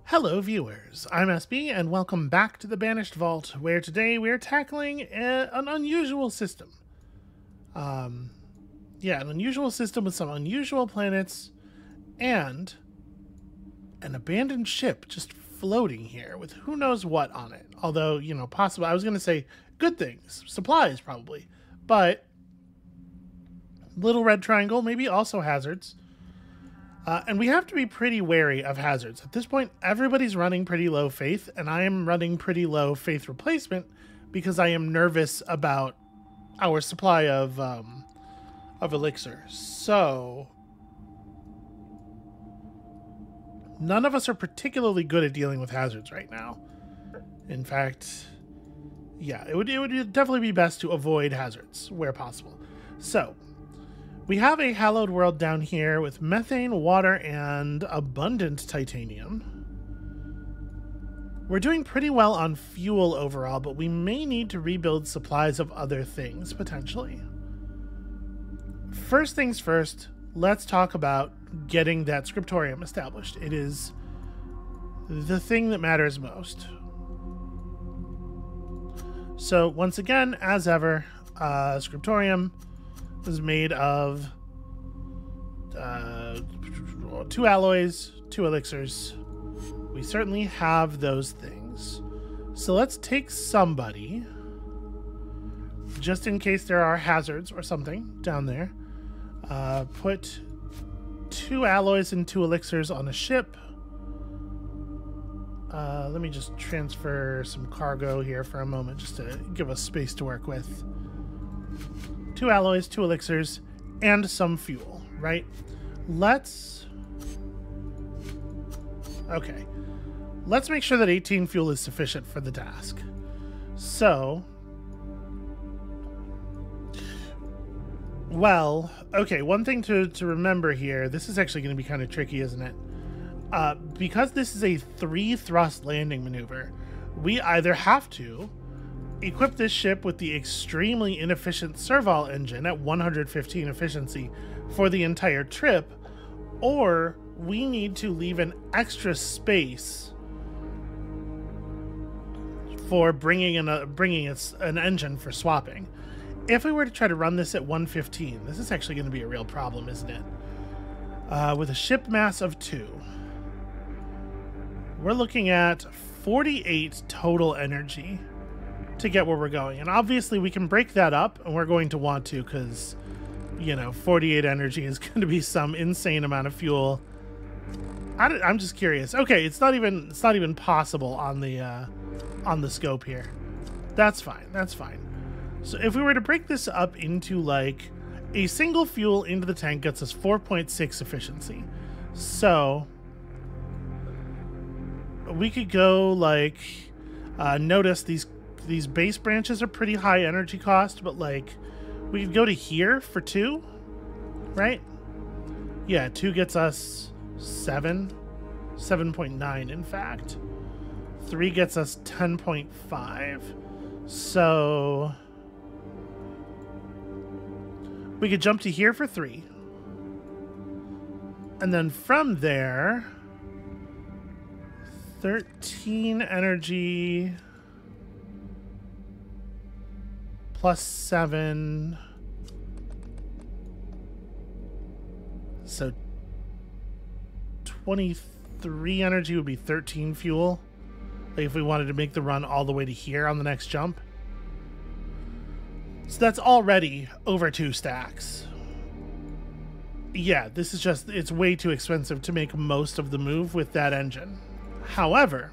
Hello viewers, I'm SB and welcome back to the Banished Vault, where today we're tackling an unusual system. An unusual system with some unusual planets and an abandoned ship just floating here with who knows what on it. Although, possible, I was going to say good things, supplies probably, but little red triangle, maybe also hazards. And we have to be pretty wary of hazards. At this point, everybody's running pretty low faith, and I am running pretty low faith replacement because I am nervous about our supply of elixir. So, none of us are particularly good at dealing with hazards right now. In fact, yeah, it would definitely be best to avoid hazards where possible. So, we have a hallowed world down here with methane, water, and abundant titanium. We're doing pretty well on fuel overall, but we may need to rebuild supplies of other things, potentially. First things first, let's talk about getting that scriptorium established. It is the thing that matters most. So, once again, as ever, scriptorium is made of 2 alloys, 2 elixirs. We certainly have those things. So let's take somebody, just in case there are hazards or something down there. Put 2 alloys and 2 elixirs on a ship. Let me just transfer some cargo here for a moment, just to give us space to work with. 2 alloys, 2 elixirs, and some fuel, right? Okay. Let's make sure that 18 fuel is sufficient for the task. So, well, okay, one thing to remember here, this is actually going to be kind of tricky, isn't it? Because this is a 3-thrust landing maneuver, we either have to equip this ship with the extremely inefficient serval engine at 115 efficiency for the entire trip, or we need to leave an extra space for bringing an engine for swapping. If we were to try to run this at 115, this is actually going to be a real problem, isn't it? With a ship mass of 2, we're looking at 48 total energy to get where we're going. And obviously we can break that up, and we're going to want to, because 48 energy is going to be some insane amount of fuel. I'm just curious. Okay, it's not even possible on the scope here. That's fine. So if we were to break this up into like a single fuel into the tank gets us 4.6 efficiency. So we could go like notice these base branches are pretty high energy cost, but like we could go to here for 2, right? Yeah, 2 gets us 7.9 in fact. 3 gets us 10.5. So we could jump to here for 3. And then from there, 13 energy plus 7. So 23 energy would be 13 fuel. Like if we wanted to make the run all the way to here on the next jump. So that's already over 2 stacks. Yeah, this is just, it's way too expensive to make most of the move with that engine. However,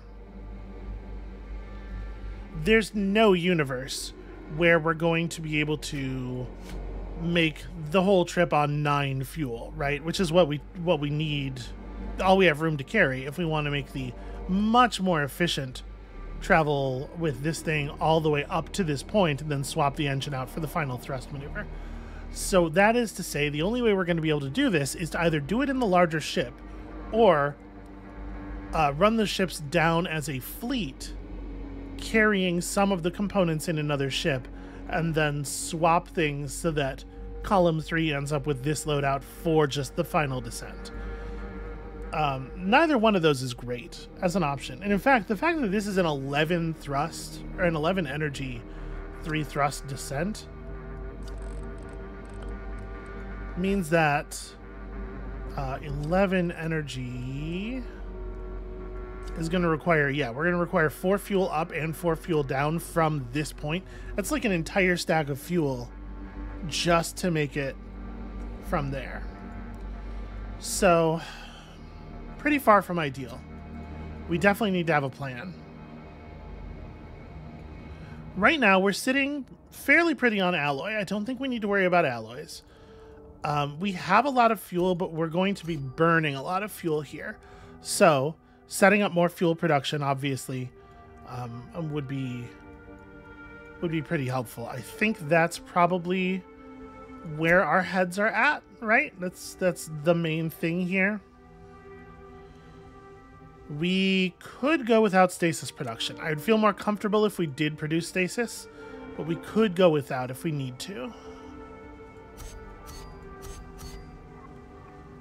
there's no universe where we're going to be able to make the whole trip on 9 fuel, right? Which is what we need, all we have room to carry if we want to make the much more efficient travel with this thing all the way up to this point and then swap the engine out for the final thrust maneuver. So that is to say, the only way we're going to be able to do this is to either do it in the larger ship or run the ships down as a fleet, carrying some of the components in another ship, and then swap things so that column 3 ends up with this loadout for just the final descent. Neither one of those is great as an option. And in fact, the fact that this is an 11 thrust, or an 11 energy, 3 thrust descent, means that 11 energy is going to require, yeah, we're going to require 4 fuel up and 4 fuel down from this point. That's like an entire stack of fuel just to make it from there. So, pretty far from ideal. We definitely need to have a plan. Right now, we're sitting fairly pretty on alloy. I don't think we need to worry about alloys. We have a lot of fuel, but we're going to be burning a lot of fuel here. So, setting up more fuel production, obviously, would be pretty helpful. I think that's probably where our heads are at, right? That's the main thing here. We could go without stasis production. I would feel more comfortable if we did produce stasis, but we could go without if we need to.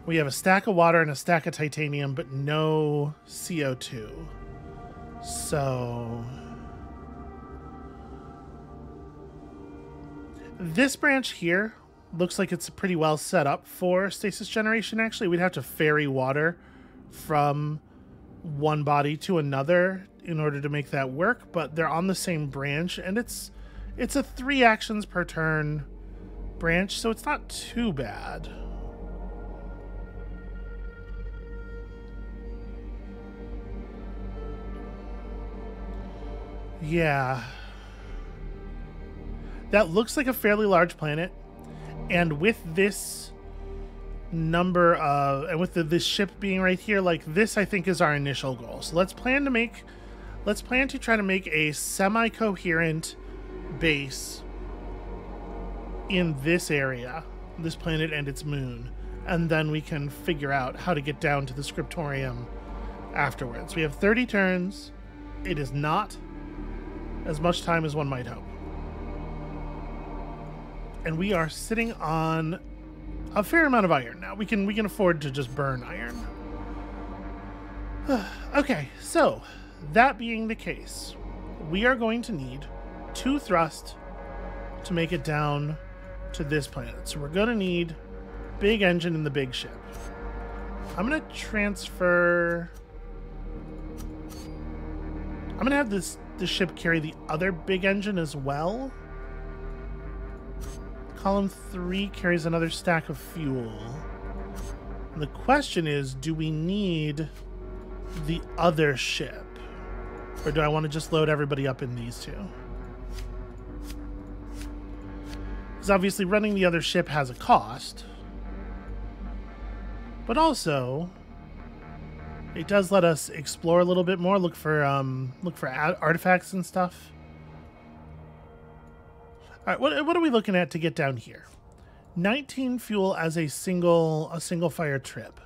We have a stack of water and a stack of titanium, but no CO2. So this branch here looks like it's pretty well set up for stasis generation, actually. We'd have to ferry water from one body to another in order to make that work, but they're on the same branch, and it's a 3 actions per turn branch, so it's not too bad. Yeah. That looks like a fairly large planet, and with this number of, and with this ship being right here, like this, I think is our initial goal. So let's plan to try to make a semi-coherent base in this area, this planet and its moon, and then we can figure out how to get down to the scriptorium afterwards. We have 30 turns. It is not as much time as one might hope. And we are sitting on a fair amount of iron now. We can afford to just burn iron. Okay, so that being the case, we are going to need 2 thrust to make it down to this planet. So we're going to need big engine in the big ship. I'm going to transfer... I'm going to have this ship carry the other big engine as well. Column 3 carries another stack of fuel. And the question is, do we need the other ship? Or do I want to just load everybody up in these 2? Because obviously running the other ship has a cost. But also, it does let us explore a little bit more, look for artifacts and stuff. All right, what are we looking at to get down here? 19 fuel as a single fire trip.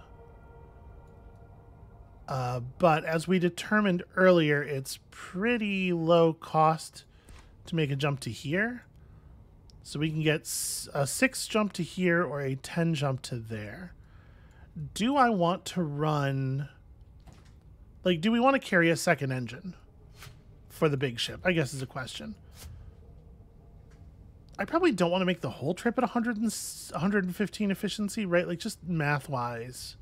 But as we determined earlier, it's pretty low cost to make a jump to here. So we can get a 6 jump to here or a 10 jump to there. Do I want to run... Like, do we want to carry a second engine for the big ship? I guess is a question. I probably don't want to make the whole trip at 115 efficiency, right? Like, just math-wise.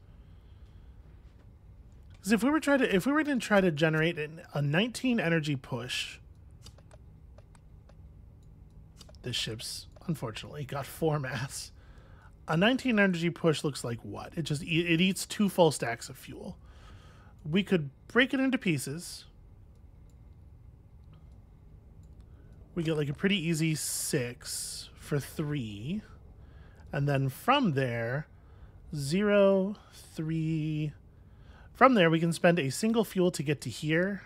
Because if we were to try to generate a 19 energy push, this ship's unfortunately got 4 mass. A 19 energy push looks like what? It eats 2 full stacks of fuel. We could break it into pieces. We get like a pretty easy 6 for 3. And then from there, 0, 3. From there, we can spend a single fuel to get to here.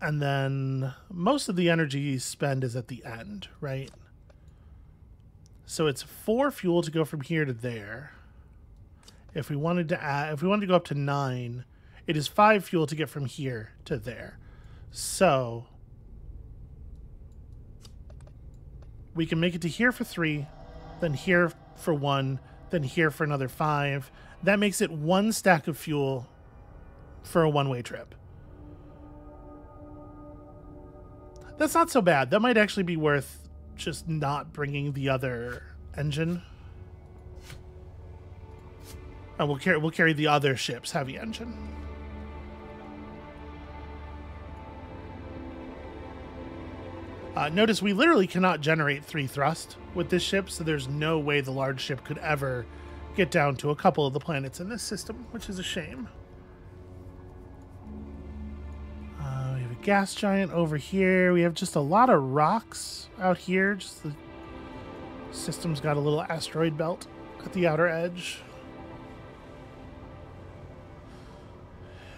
And then most of the energy spend is at the end, right? So it's 4 fuel to go from here to there. If we wanted to go up to 9, it is 5 fuel to get from here to there. So we can make it to here for 3, then here for 1, then here for another 5, That makes it 1 stack of fuel for a one-way trip. That's not so bad. That might actually be worth just not bringing the other engine. And we'll carry the other ship's heavy engine. Notice we literally cannot generate 3 thrust with this ship, so there's no way the large ship could ever get down to a couple of the planets in this system, which is a shame. We have a gas giant over here. We have just a lot of rocks out here. Just the system's got a little asteroid belt at the outer edge.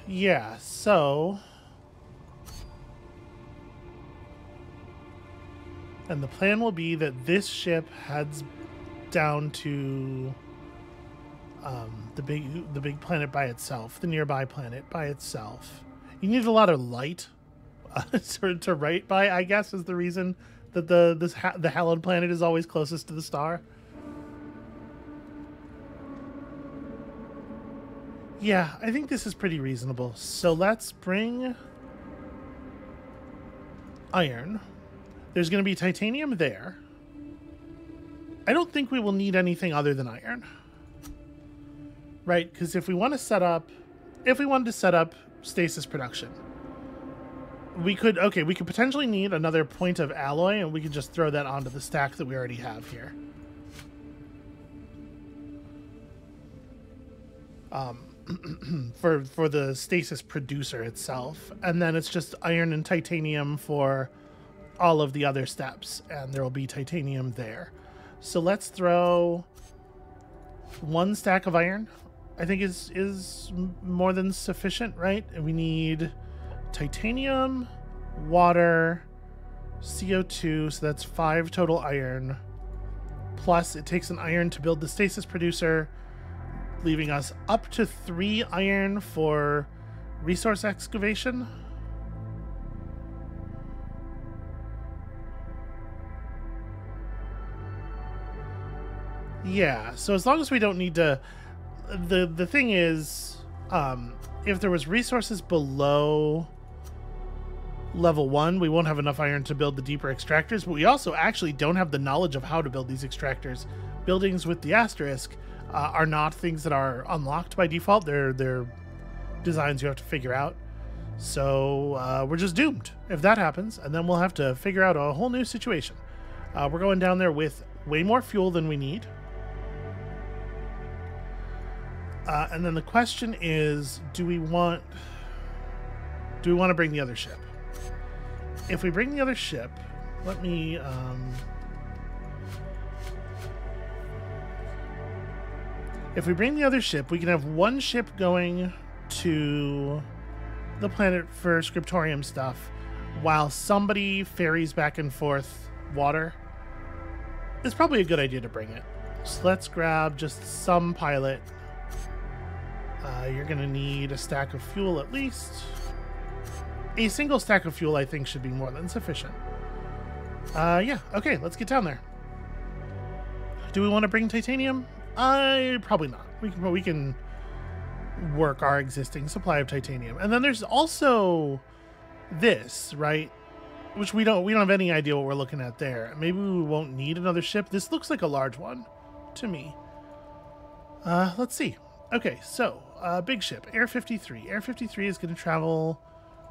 Yeah, so... And the plan will be that this ship heads down to the big planet by itself, the nearby planet by itself. You need a lot of light to write by, I guess, is the reason that the hallowed planet is always closest to the star. Yeah, I think this is pretty reasonable. So let's bring iron. There's going to be titanium there. I don't think we will need anything other than iron. Right? Because if we wanted to set up stasis production, we could potentially need another point of alloy, and we could just throw that onto the stack that we already have here. For the stasis producer itself. And then it's just iron and titanium for all of the other steps, and there will be titanium there. So let's throw 1 stack of iron. I think is more than sufficient, right? And we need titanium, water, CO2, so that's 5 total iron. Plus it takes an iron to build the stasis producer, leaving us up to 3 iron for resource excavation. Yeah, so as long as we don't need to... The thing is, if there was resources below level 1, we won't have enough iron to build the deeper extractors, but we also actually don't have the knowledge of how to build these extractors. Buildings with the asterisk are not things that are unlocked by default. They're designs you have to figure out. So we're just doomed if that happens, and then we'll have to figure out a whole new situation. We're going down there with way more fuel than we need. And then the question is, do we want to bring the other ship? If we bring the other ship, let me... if we bring the other ship, we can have 1 ship going to the planet for scriptorium stuff, while somebody ferries back and forth water. It's probably a good idea to bring it. So let's grab just some pilot. You're going to need a stack of fuel at least. A single stack of fuel, I think, should be more than sufficient. Yeah, okay, let's get down there. Do we want to bring titanium? Probably not. We can work our existing supply of titanium. And then there's also this, right? Which we don't have any idea what we're looking at there. Maybe we won't need another ship. This looks like a large one to me. Let's see. Okay, so big ship, Air 53. Air 53 is going to travel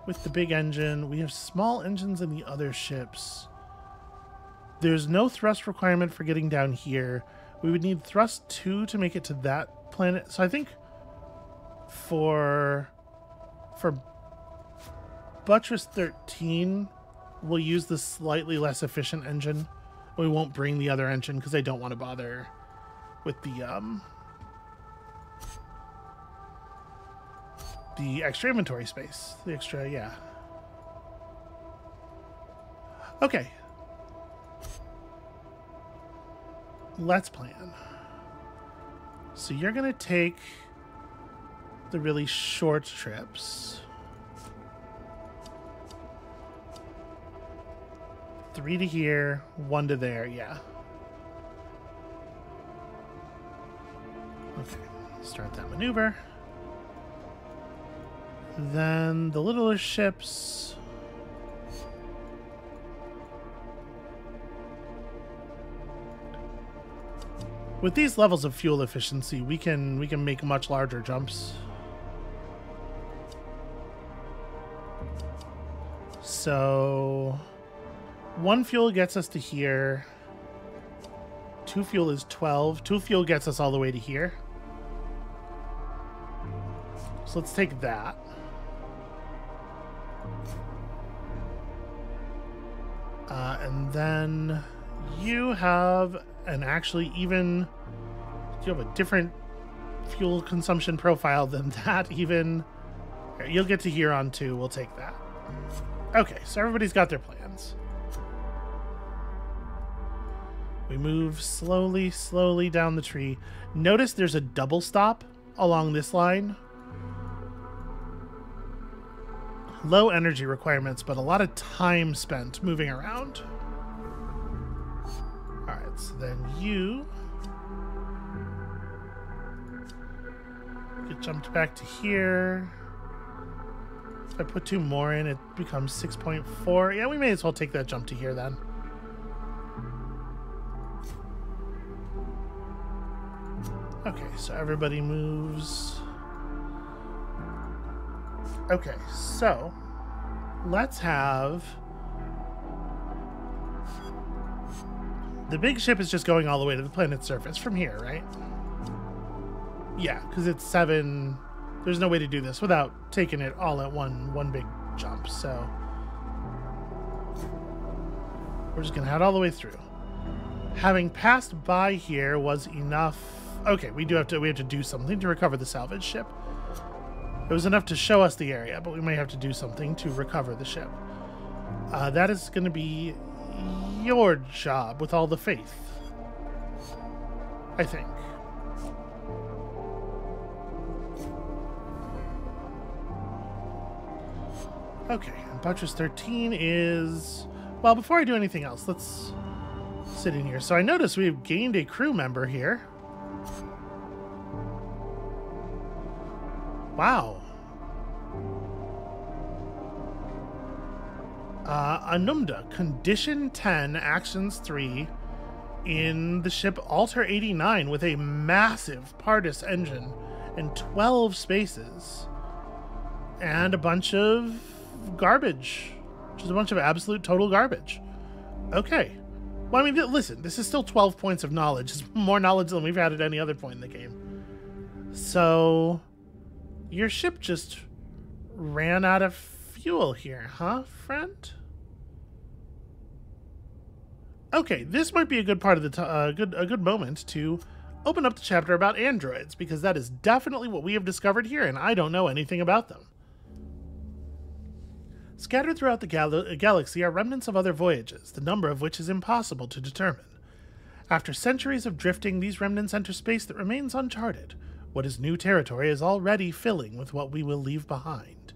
with the big engine. We have small engines in the other ships. There's no thrust requirement for getting down here. We would need thrust 2 to make it to that planet. So I think for Buttress 13, we'll use the slightly less efficient engine. We won't bring the other engine because I don't want to bother with the extra inventory space. The extra, yeah. Okay. Let's plan. So you're going to take the really short trips. 3 to here, 1 to there, yeah. Okay. Start that maneuver. Then the littler ships. With these levels of fuel efficiency, we can make much larger jumps. So 1 fuel gets us to here. 2 fuel is 12. 2 fuel gets us all the way to here. So let's take that. And then you have an actually even... You have a different fuel consumption profile than that even. You'll get to here on 2. We'll take that. Okay, so everybody's got their plans. We move slowly, slowly down the tree. Notice there's a double stop along this line. Low energy requirements, but a lot of time spent moving around. Alright, so then you get jumped back to here. If I put 2 more in, it becomes 6.4. Yeah, we may as well take that jump to here then. Okay, so everybody moves. Okay, so let's have... The big ship is just going all the way to the planet's surface from here, right? Yeah, because it's 7... There's no way to do this without taking it all at one big jump, so... We're just going to head all the way through. Having passed by here was enough... Okay, we have to do something to recover the salvage ship. It was enough to show us the area, but we may have to do something to recover the ship. That is going to be your job with all the faith, I think. Okay, Buttress 13 is... Well, before I do anything else, let's sit in here. So I notice we've gained a crew member here. Wow. Anumda, Condition 10, Actions 3, in the ship Alter 89 with a massive Pardis engine and 12 spaces. And a bunch of garbage. Just a bunch of absolute total garbage. Okay. Well, I mean, listen, this is still 12 points of knowledge. It's more knowledge than we've had at any other point in the game. So... Your ship just ran out of fuel here, huh, friend? Okay, this might be a good part of the a good moment to open up the chapter about androids, because that is definitely what we have discovered here, and I don't know anything about them. Scattered throughout the galaxy are remnants of other voyages, the number of which is impossible to determine. After centuries of drifting, these remnants enter space that remains uncharted. What is new territory is already filling with what we will leave behind.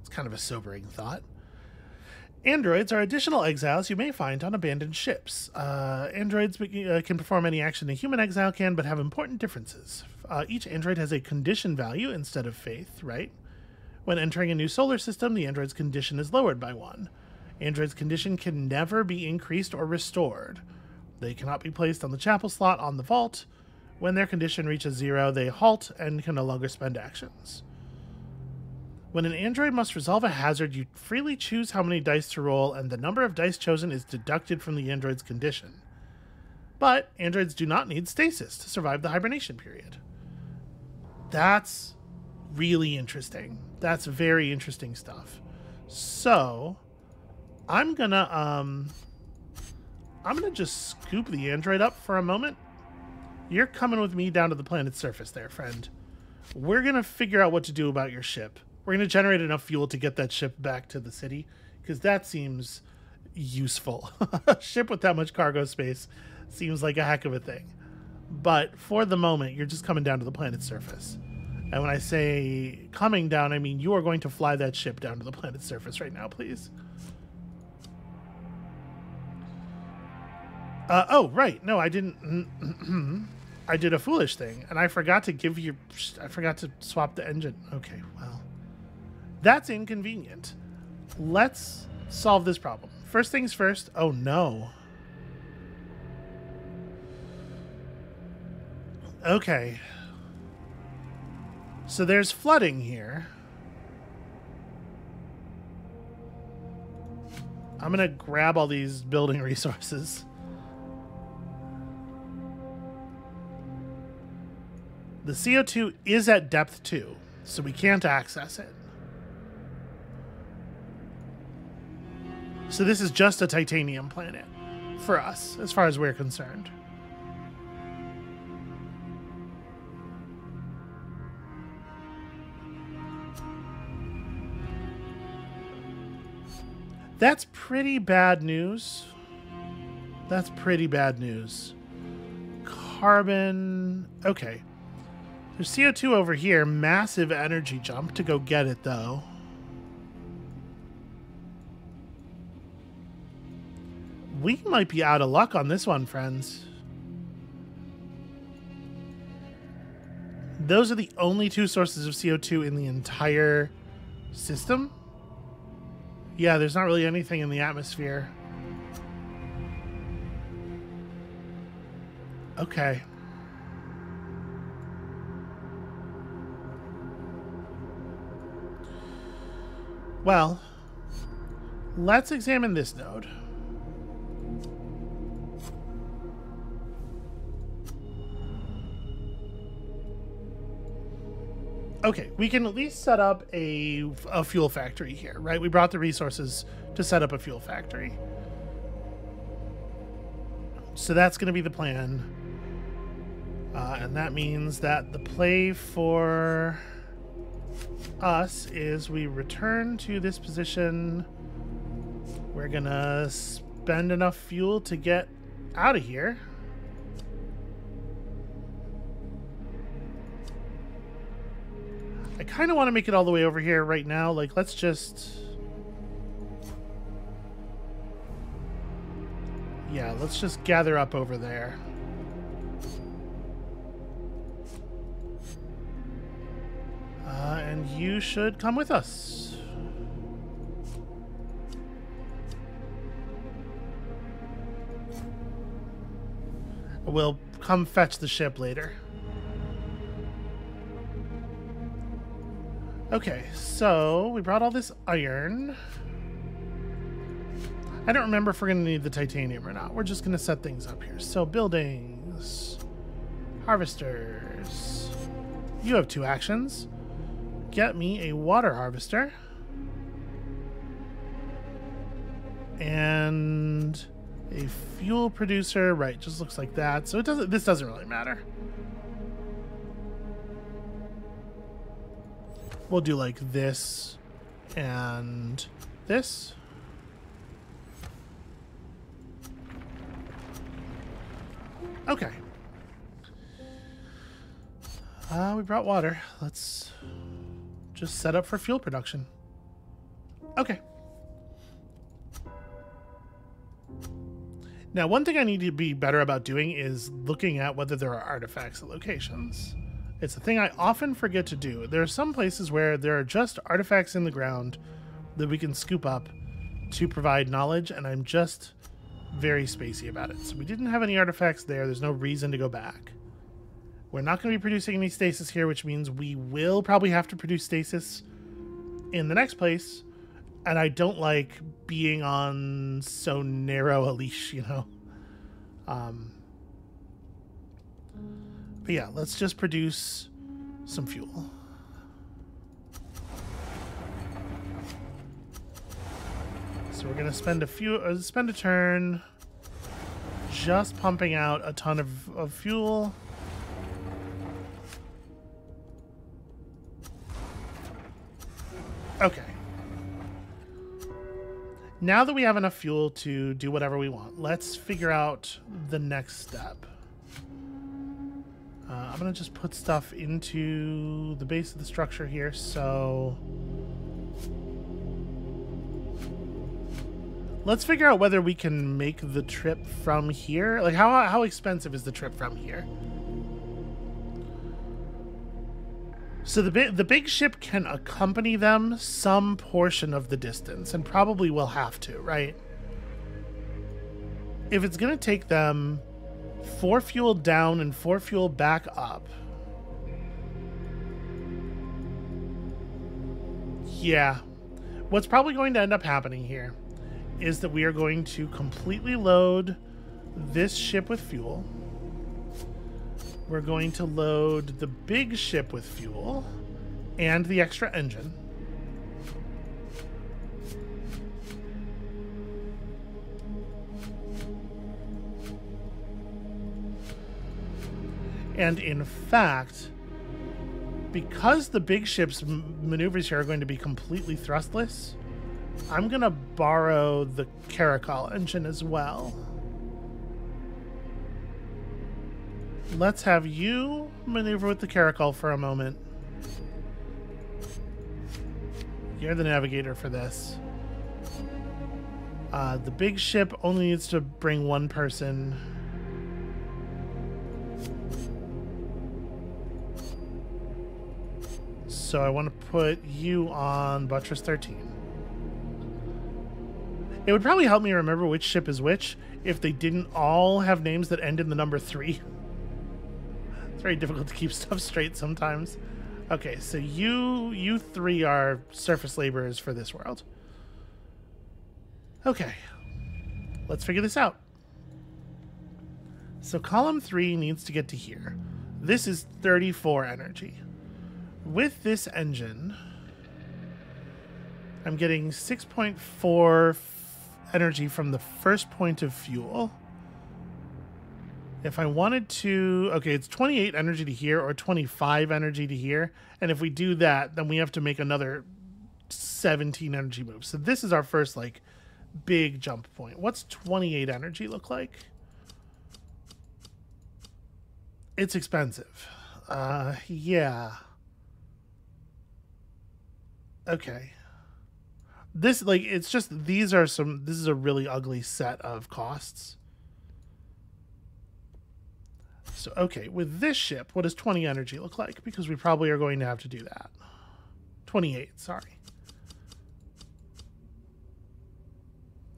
It's kind of a sobering thought. Androids are additional exiles you may find on abandoned ships. Androids can perform any action a human exile can, but have important differences. Each android has a condition value instead of faith, right? When entering a new solar system, the android's condition is lowered by 1. Android's condition can never be increased or restored. They cannot be placed on the chapel slot on the vault. When their condition reaches 0, they halt and can no longer spend actions. When an android must resolve a hazard, you freely choose how many dice to roll, and the number of dice chosen is deducted from the android's condition. But androids do not need stasis to survive the hibernation period. That's really interesting. That's very interesting stuff. So, I'm gonna just scoop the android up for a moment. You're coming with me down to the planet's surface there, friend. We're going to figure out what to do about your ship. We're going to generate enough fuel to get that ship back to the city, because that seems useful. A ship with that much cargo space seems like a heck of a thing. But for the moment, you're just coming down to the planet's surface. And when I say coming down, I mean you are going to fly that ship down to the planet's surface right now, please. Oh, right. No, I didn't... I did a foolish thing, and I forgot to give you... I forgot to swap the engine. Okay, well. That's inconvenient. Let's solve this problem. First things first. Oh, no. Okay. So there's flooding here. I'm going to grab all these building resources. The CO2 is at depth 2, so we can't access it. So this is just a titanium planet for us, as far as we're concerned. That's pretty bad news. That's pretty bad news. Carbon... Okay. There's CO2 over here. Massive energy jump to go get it, though. We might be out of luck on this one, friends. Those are the only two sources of CO2 in the entire system. Yeah, there's not really anything in the atmosphere. Okay. Well, let's examine this node. Okay, we can at least set up a fuel factory here, right? We brought the resources to set up a fuel factory. So that's going to be the plan. And that means that the play for us is we return to this position. We're going to spend enough fuel to get out of here. I kind of want to make it all the way over here right now. Like, let's just... Yeah, let's just gather up over there. And you should come with us. We'll come fetch the ship later. Okay, so we brought all this iron. I don't remember if we're going to need the titanium or not. We're just going to set things up here. So buildings, harvesters. You have 2 actions. Get me a water harvester. And a fuel producer. Right, just looks like that. So it doesn't. This doesn't really matter. We'll do like this and this. Okay. We brought water. Let's just set up for fuel production. Okay. Now, one thing I need to be better about doing is looking at whether there are artifacts at locations. It's a thing I often forget to do. There are some places where there are just artifacts in the ground that we can scoop up to provide knowledge, and I'm just very spacey about it. So we didn't have any artifacts there. There's no reason to go back. We're not going to be producing any stasis here, which means we will probably have to produce stasis in the next place. And I don't like being on so narrow a leash, you know. But yeah, let's just produce some fuel. So we're gonna spend a turn just pumping out a ton of fuel. Okay. Now that we have enough fuel to do whatever we want, let's figure out the next step. I'm going to just put stuff into the base of the structure here, so... Let's figure out whether we can make the trip from here. Like, how expensive is the trip from here? So the big ship can accompany them some portion of the distance, and probably will have to, right? If it's going to take them 4 fuel down and 4 fuel back up. Yeah. What's probably going to end up happening here is that we are going to completely load this ship with fuel. We're going to load the big ship with fuel and the extra engine. And in fact, because the big ship's maneuvers here are going to be completely thrustless, I'm going to borrow the Caracol engine as well. Let's have you maneuver with the Caracol for a moment. You're the navigator for this. The big ship only needs to bring 1 person. So I want to put you on Buttress 13. It would probably help me remember which ship is which if they didn't all have names that end in the number 3. It's very difficult to keep stuff straight sometimes. Okay, so you 3 are surface laborers for this world. Okay, let's figure this out. So column 3 needs to get to here. This is 34 energy. With this engine, I'm getting 6.4 energy from the first point of fuel. If I wanted to... Okay, it's 28 energy to here or 25 energy to here. And if we do that, then we have to make another 17 energy moves. So this is our first, like, big jump point. What's 28 energy look like? It's expensive. Yeah. Okay. This, like, it's just, these are some, this is a really ugly set of costs. So, okay, with this ship, what does 20 energy look like? Because we probably are going to have to do that. 28, sorry.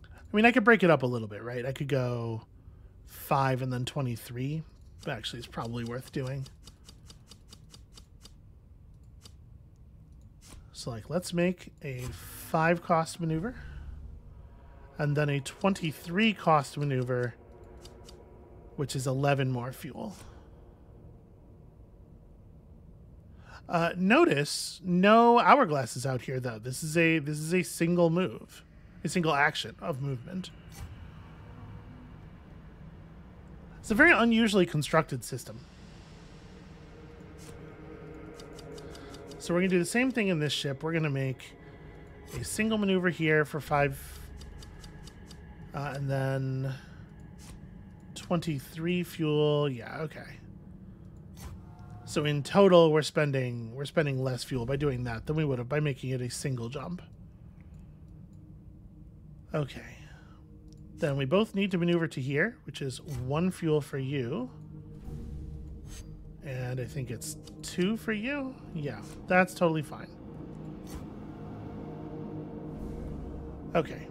I mean, I could break it up a little bit, right? I could go 5 and then 23. Actually, it's probably worth doing. So, like, let's make a 5 cost maneuver and then a 23 cost maneuver, which is 11 more fuel. Notice no hourglasses out here, though. This is a single move, a single action of movement. It's a very unusually constructed system. So we're going to do the same thing in this ship. We're going to make a single maneuver here for 5, and then 23 fuel. Yeah, okay. So in total, we're spending less fuel by doing that than we would have by making it a single jump. Okay. Then we both need to maneuver to here, which is 1 fuel for you. And I think it's 2 for you. Yeah, that's totally fine. Okay.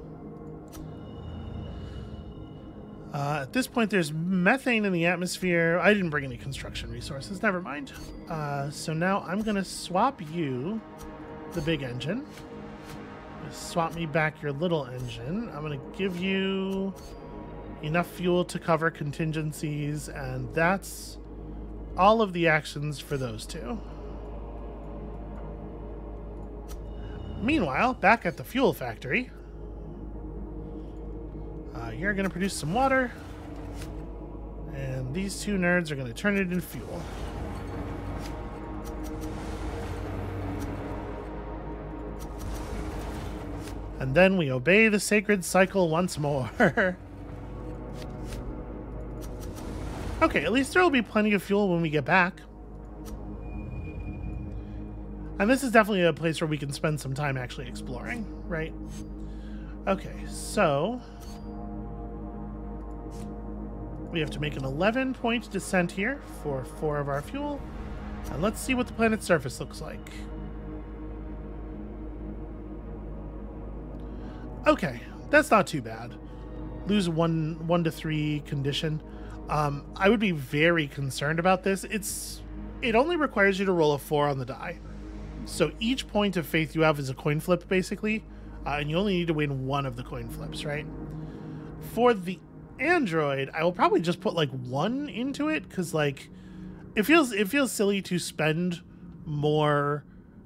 At this point, there's methane in the atmosphere. I didn't bring any construction resources. Never mind. So now I'm going to swap you, the big engine. Swap me back your little engine. I'm going to give you enough fuel to cover contingencies, and that's all of the actions for those 2. Meanwhile, back at the fuel factory, you're going to produce some water, and these 2 nerds are going to turn it into fuel. And then we obey the sacred cycle once more. Okay, at least there will be plenty of fuel when we get back. And this is definitely a place where we can spend some time actually exploring, right? Okay, so we have to make an 11-point descent here for 4 of our fuel. And let's see what the planet's surface looks like. Okay, that's not too bad. Lose 1 to 3 condition. I would be very concerned about this. It only requires you to roll a 4 on the die. So each point of faith you have is a coin flip, basically. And you only need to win 1 of the coin flips, right? For the android, I will probably just put like 1 into it, because like it feels silly to spend more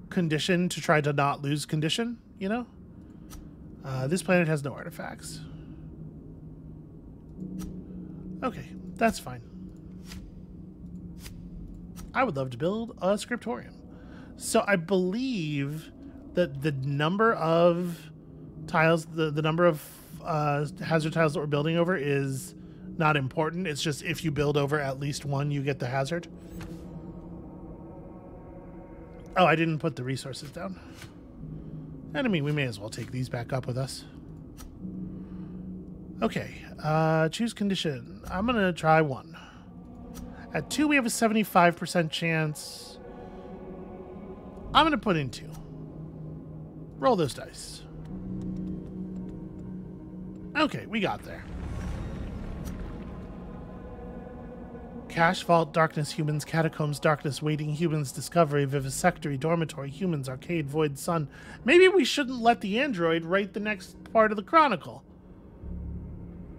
condition to try to not lose condition, you know? This planet has no artifacts. Okay, that's fine. I would love to build a scriptorium. So I believe that the number of tiles, the number of hazard tiles that we're building over is not important. It's just if you build over at least 1, you get the hazard. Oh, I didn't put the resources down. And I mean, we may as well take these back up with us. Okay, choose condition. I'm gonna try 1. At 2, we have a 75% chance. I'm gonna put in 2. Roll those dice. Okay, we got there. Cache, vault, darkness, humans, catacombs, darkness, waiting, humans, discovery, vivisectory, dormitory, humans, arcade, void, sun. Maybe we shouldn't let the android write the next part of the chronicle.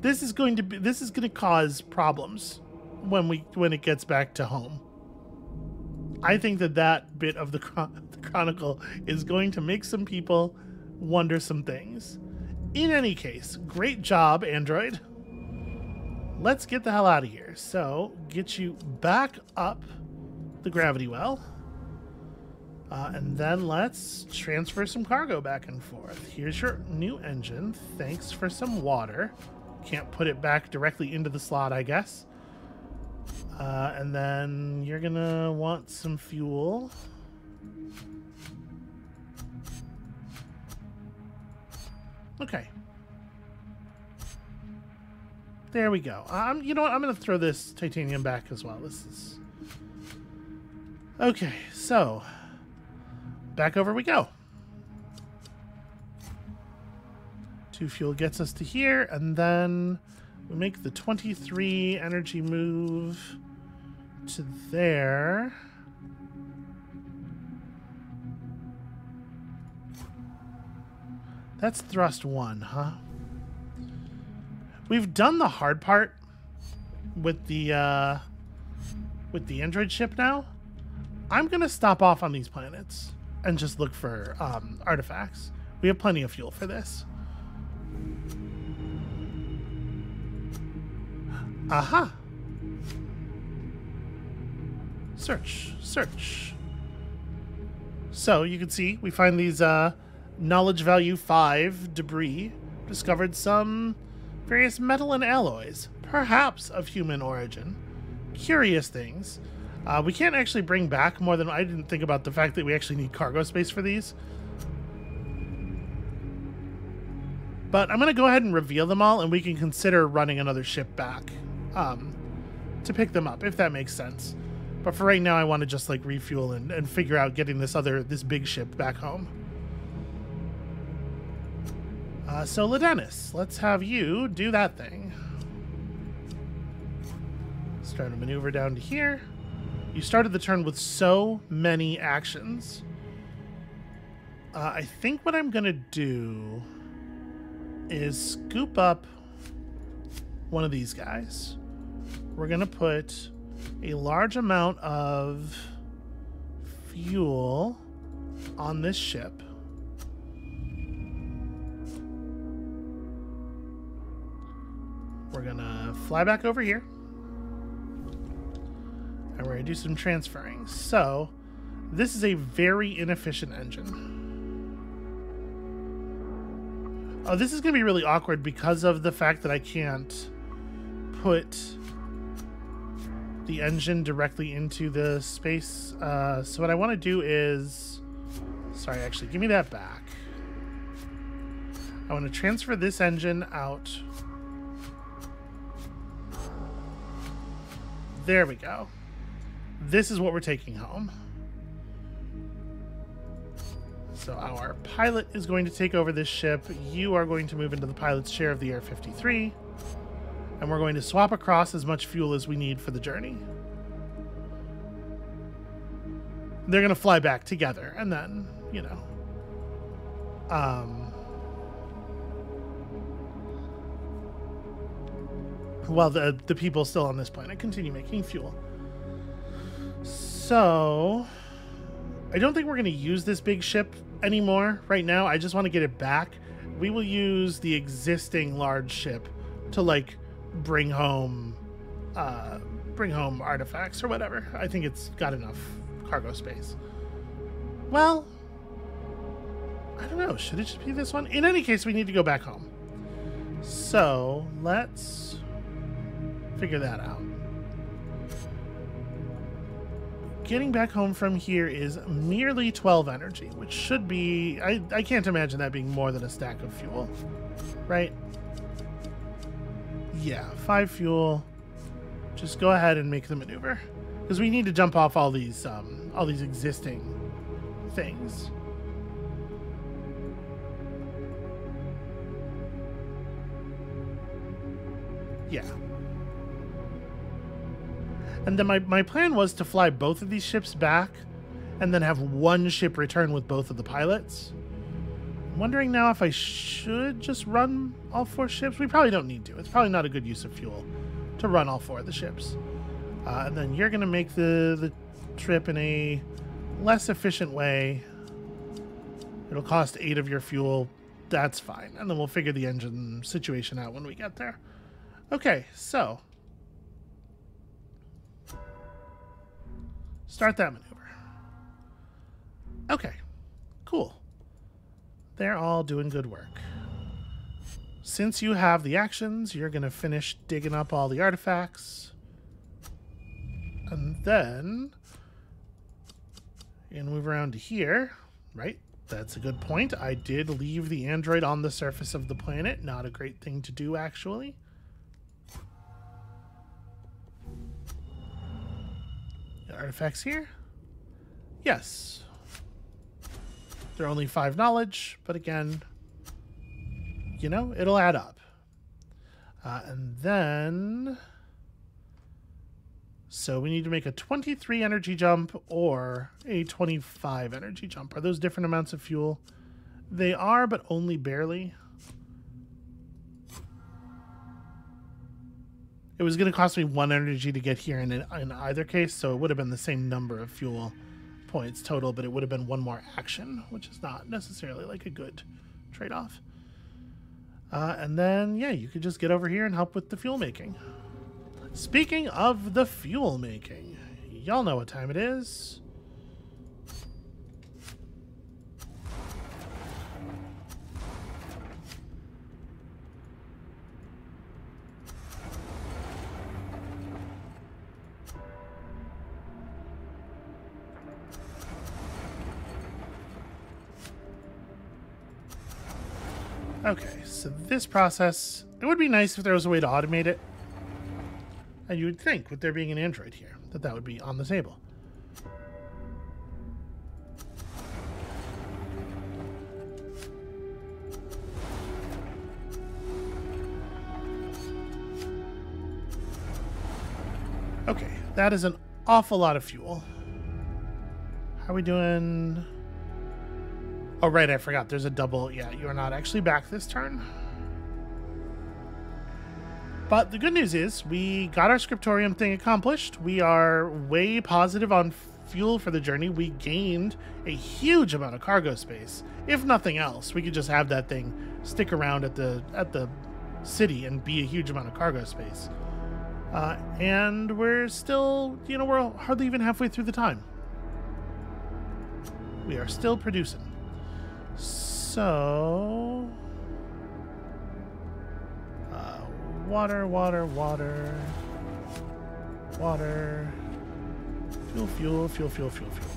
This is going to cause problems when it gets back to home. I think that bit of the chronicle is going to make some people wonder some things. In any case, great job, android. Let's get the hell out of here. So, get you back up the gravity well. And then let's transfer some cargo back and forth. Here's your new engine. Thanks for some water. Can't put it back directly into the slot, I guess. And then you're gonna want some fuel. Okay. There we go. You know what? I'm gonna throw this titanium back as well. This is... Okay, so... Back over we go. 2 fuel gets us to here, and then we make the 23 energy move to there. That's thrust 1, huh? We've done the hard part with the android ship now. I'm gonna stop off on these planets and just look for artifacts. We have plenty of fuel for this. Aha! Search, search. So you can see we find these knowledge value 5 debris. Discovered some various metal and alloys, perhaps of human origin. Curious things. We can't actually bring back more than... I didn't think about the fact that we actually need cargo space for these. But I'm going to go ahead and reveal them all, and we can consider running another ship back to pick them up, if that makes sense. But for right now, I want to just like refuel and figure out getting this big ship back home. So Ladenis, let's have you do that thing. Start a maneuver down to here. You started the turn with so many actions. I think what I'm gonna do is scoop up one of these guys. We're gonna put a large amount of fuel on this ship. We're gonna fly back over here. And we're gonna do some transferring. So, this is a very inefficient engine. Oh, this is gonna be really awkward because of the fact that I can't put the engine directly into the space. So what I want to do is... Sorry, actually, give me that back. I want to transfer this engine out. There we go. this is what we're taking home. So our pilot is going to take over this ship. You are going to move into the pilot's chair of the Air-53. And we're going to swap across as much fuel as we need for the journey. They're going to fly back together. And then, you know. While the people still on this planet continue making fuel. So I don't think we're going to use this big ship anymore right now. I just want to get it back. We will use the existing large ship to like bring home artifacts or whatever. I think it's got enough cargo space. Well, I don't know. Should it just be this one? In any case, we need to go back home. So let's figure that out. Getting back home from here is merely 12 energy, which should be... I can't imagine that being more than a stack of fuel, right? Yeah, 5 fuel. Just go ahead and make the maneuver, because we need to jump off all these existing things. Yeah. And then my plan was to fly both of these ships back and then have one ship return with both of the pilots. I'm wondering now if I should just run all 4 ships. We probably don't need to. It's probably not a good use of fuel to run all 4 of the ships. And then you're going to make the trip in a less efficient way. It'll cost 8 of your fuel. That's fine. And then we'll figure the engine situation out when we get there. Okay, so start that maneuver. Okay, cool. They're all doing good work. Since you have the actions, you're going to finish digging up all the artifacts. And then you're going to move around to here, right? That's a good point. I did leave the android on the surface of the planet. Not a great thing to do, actually. Artifacts here? Yes. They're only 5 knowledge, but again, you know, it'll add up. And then... So we need to make a 23 energy jump or a 25 energy jump. Are those different amounts of fuel? They are, but only barely. It was going to cost me 1 energy to get here in either case, so it would have been the same number of fuel points total, but it would have been 1 more action, which is not necessarily like a good trade-off. And then, yeah, you could just get over here and help with the fuel making. Speaking of the fuel making, y'all know what time it is. Okay, so this process, it would be nice if there was a way to automate it. And you would think, with there being an android here, that that would be on the table. Okay, that is an awful lot of fuel. How are we doing? Oh, right, I forgot. There's a double. Yeah, you're not actually back this turn. But the good news is we got our scriptorium thing accomplished. We are way positive on fuel for the journey. We gained a huge amount of cargo space. If nothing else, we could just have that thing stick around at the city and be a huge amount of cargo space. And we're still, you know, we're hardly even halfway through the time. We are still producing. So, water, water, water, water, fuel, fuel, fuel, fuel, fuel, fuel.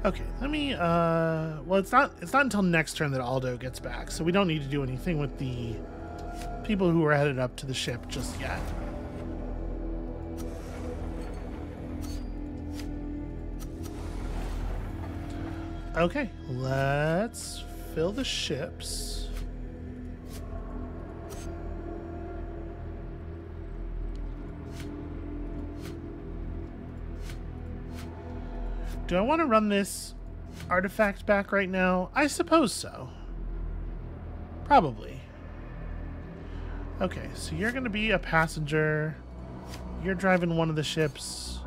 Okay, let me, well, it's not until next turn that Aldo gets back, so we don't need to do anything with the people who are headed up to the ship just yet. Okay, let's fill the ships. Do I want to run this artifact back right now? I suppose so. Probably. Okay, so you're going to be a passenger. You're driving one of the ships.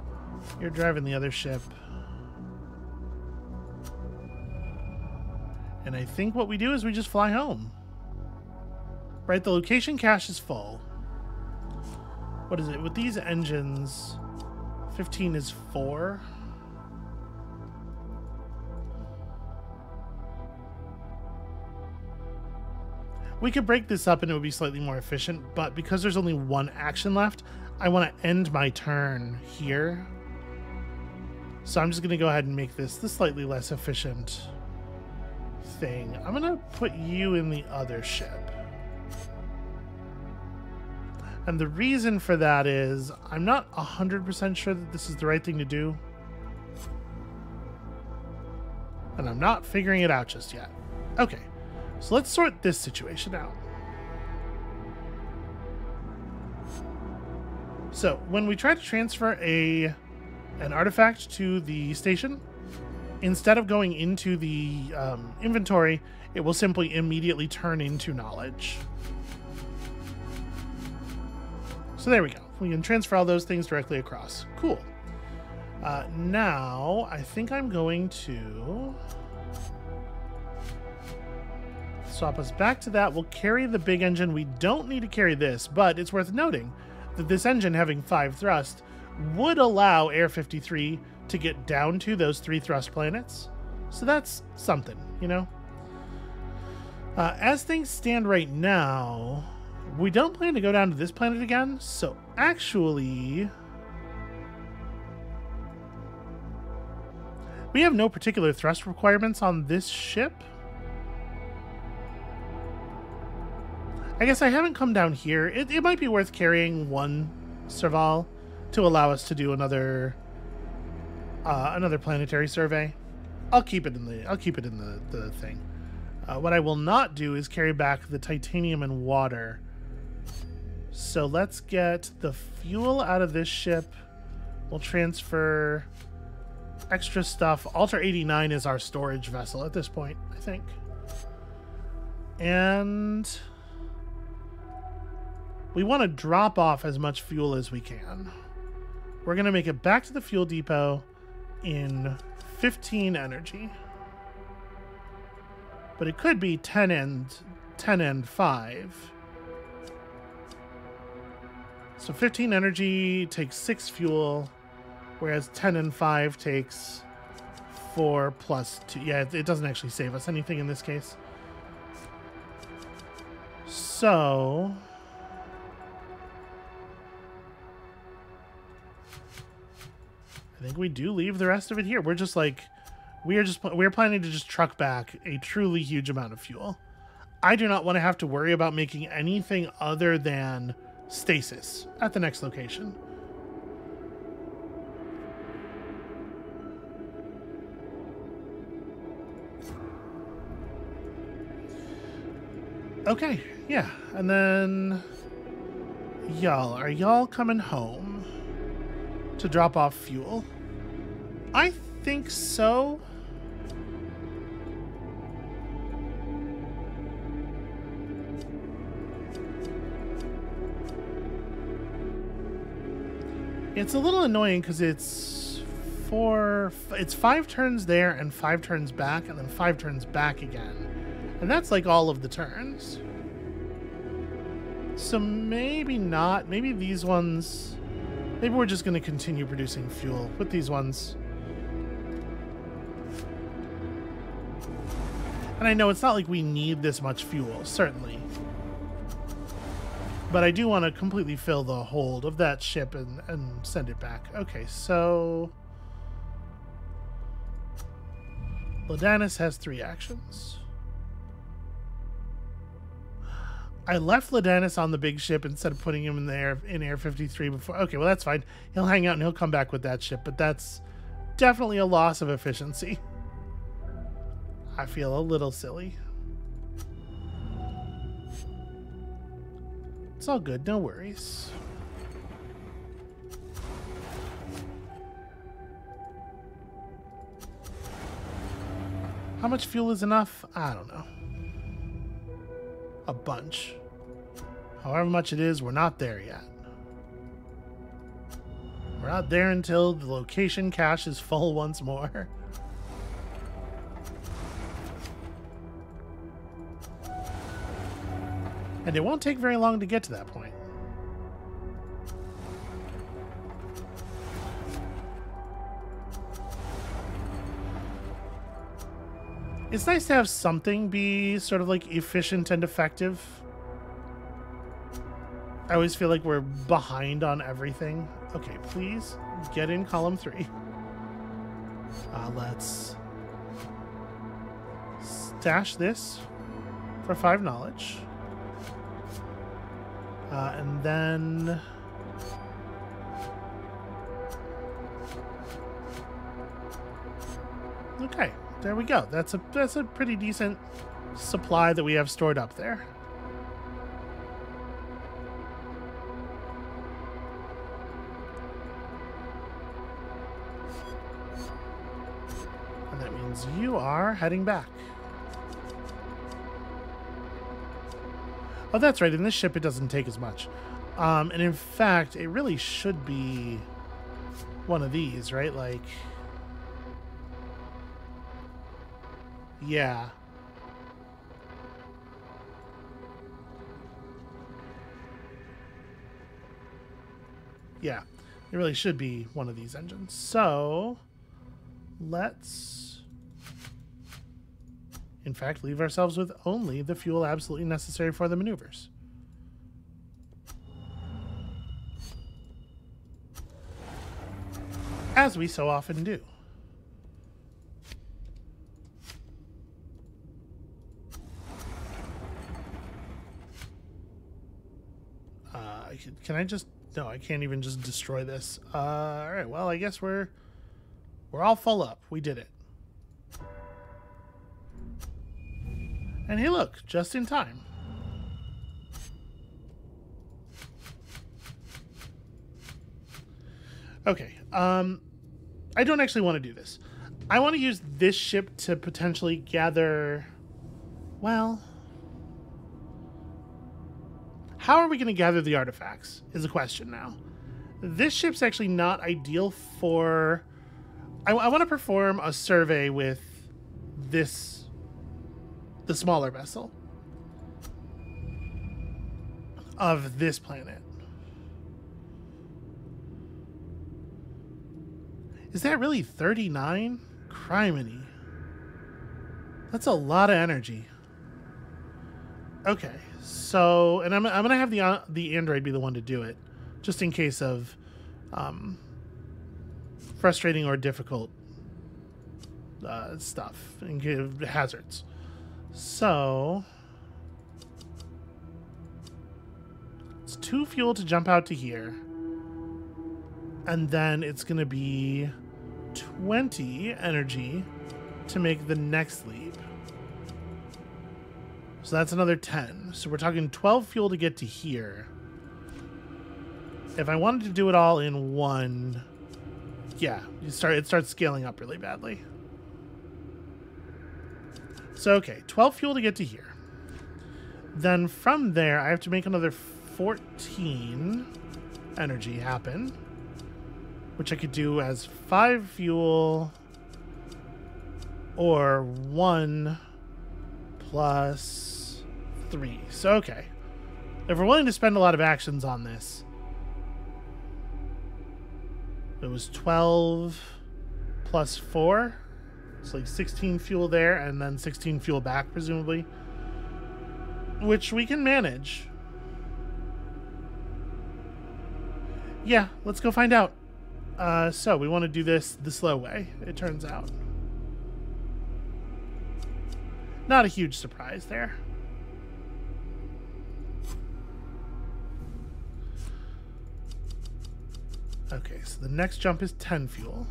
You're driving the other ship. And I think what we do is we just fly home. Right, the location cache is full. What is it? With these engines, 15 is 4. We could break this up and it would be slightly more efficient, but because there's only one action left, I want to end my turn here. So I'm just going to go ahead and make this the slightly less efficient thing. I'm going to put you in the other ship. And the reason for that is I'm not 100% sure that this is the right thing to do. And I'm not figuring it out just yet. Okay. So let's sort this situation out. So when we try to transfer an artifact to the station, instead of going into the inventory, it will simply immediately turn into knowledge. So there we go. We can transfer all those things directly across. Cool. Now, I think I'm going to swap us back to that. We'll carry the big engine. We don't need to carry this, but it's worth noting that this engine having 5 thrust would allow Air 53 to get down to those 3 thrust planets. So that's something, you know? As things stand right now, we don't plan to go down to this planet again, so actually we have no particular thrust requirements on this ship. I guess I haven't come down here. It might be worth carrying one Serval to allow us to do another planetary survey. I'll keep it in the thing. What I will not do is carry back the titanium and water. So let's get the fuel out of this ship. We'll transfer extra stuff. Alter 89 is our storage vessel at this point, I think. And we want to drop off as much fuel as we can. We're going to make it back to the fuel depot in 15 energy. But it could be 10 and 5. So 15 energy takes 6 fuel, whereas 10 and 5 takes 4 plus 2. Yeah, it doesn't actually save us anything in this case. So I think we do leave the rest of it here. We're just like, we're planning to just truck back a truly huge amount of fuel. I do not want to have to worry about making anything other than stasis at the next location. Okay, yeah, and then are y'all coming home to drop off fuel? I think so. It's a little annoying because it's 5 turns there and 5 turns back and then 5 turns back again. And that's like all of the turns. So maybe not. Maybe these ones, maybe we're just going to continue producing fuel with these ones. And I know it's not like we need this much fuel, certainly. But I do want to completely fill the hold of that ship and send it back. Okay, so Lodanis has 3 actions. I left Lodanis on the big ship instead of putting him in there in Air 53 before. Okay, well, that's fine. He'll hang out and he'll come back with that ship, but that's definitely a loss of efficiency. I feel a little silly. It's all good, no worries. How much fuel is enough? I don't know. A bunch. However much it is, we're not there yet. We're not there until the location cache is full once more. And it won't take very long to get to that point. It's nice to have something be sort of like efficient and effective. I always feel like we're behind on everything. Okay, please get in column 3. Let's stash this for 5 knowledge. And then okay, there we go. That's a pretty decent supply that we have stored up there. And that means you are heading back. Oh, that's right. In this ship, it doesn't take as much. And in fact, it really should be one of these, right? Like, yeah. Yeah, it really should be one of these engines. So, let's, in fact, leave ourselves with only the fuel absolutely necessary for the maneuvers. As we so often do. Can I just... No, I can't even just destroy this. Alright, well, I guess we're all full up. We did it. And hey, look, just in time. Okay, I don't actually want to do this. I want to use this ship to potentially gather... Well... How are we going to gather the artifacts is the question now. This ship's actually not ideal for... I want to perform a survey with this... the smaller vessel of this planet. Is that really 39? Criminy. That's a lot of energy. Okay, so, and I'm gonna have the android be the one to do it, just in case of frustrating or difficult stuff and give hazards. So it's 2 fuel to jump out to here, and then it's gonna be 20 energy to make the next leap. So that's another 10. So we're talking 12 fuel to get to here. If I wanted to do it all in one, yeah, it starts scaling up really badly. So okay, 12 fuel to get to here. Then from there, I have to make another 14 energy happen, which I could do as 5 fuel or 1 plus 3. So, okay. If we're willing to spend a lot of actions on this, it was 12 plus 4. It's like 16 fuel there and then 16 fuel back, presumably, which we can manage. Yeah, let's go find out. So we want to do this the slow way, it turns out. Not a huge surprise there. Okay, so the next jump is 10 fuel.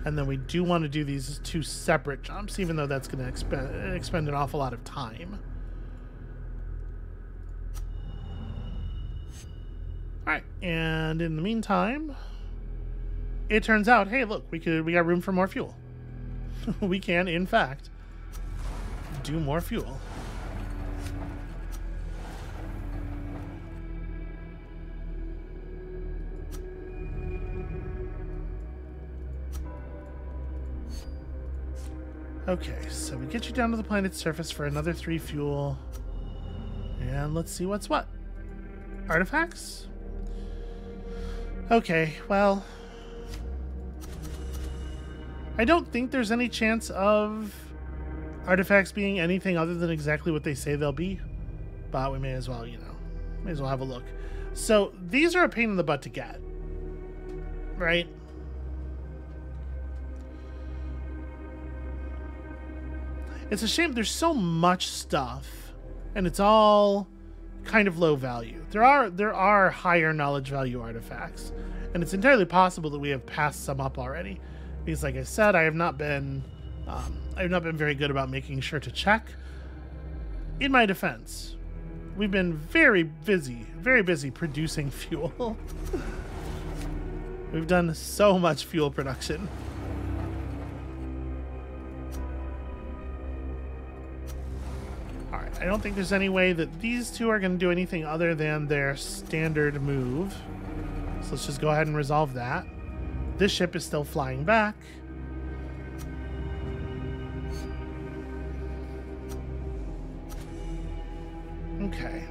And then we do want to do these as 2 separate jumps, even though that's going to expend an awful lot of time. Alright, and in the meantime, it turns out, hey, look, we got room for more fuel. We can, in fact, do more fuel. Okay, so we get you down to the planet's surface for another 3 fuel. And let's see what's what. Artifacts? Okay, well, I don't think there's any chance of artifacts being anything other than exactly what they say they'll be, but we may as well, you know, may as well have a look. So these are a pain in the butt to get, right? It's a shame there's so much stuff and it's all kind of low value. There are higher knowledge value artifacts, and it's entirely possible that we have passed some up already, because like I said, I have not been very good about making sure to check. In my defense, we've been very busy producing fuel. We've done so much fuel production. I don't think there's any way that these 2 are going to do anything other than their standard move. So let's just go ahead and resolve that. This ship is still flying back. Okay.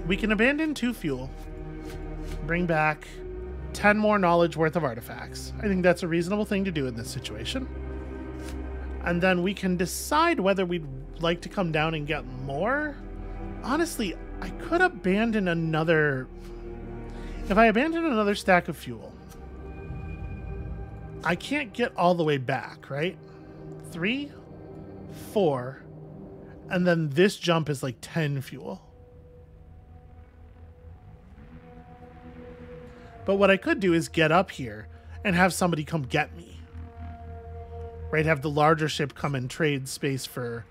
We can abandon 2 fuel. Bring back 10 more knowledge worth of artifacts. I think that's a reasonable thing to do in this situation. And then we can decide whether we'd like to come down and get more. Honestly, I could abandon another... If I abandon another stack of fuel, I can't get all the way back, right? 3, 4, and then this jump is like 10 fuel. But what I could do is get up here and have somebody come get me. Right? Have the larger ship come and trade space for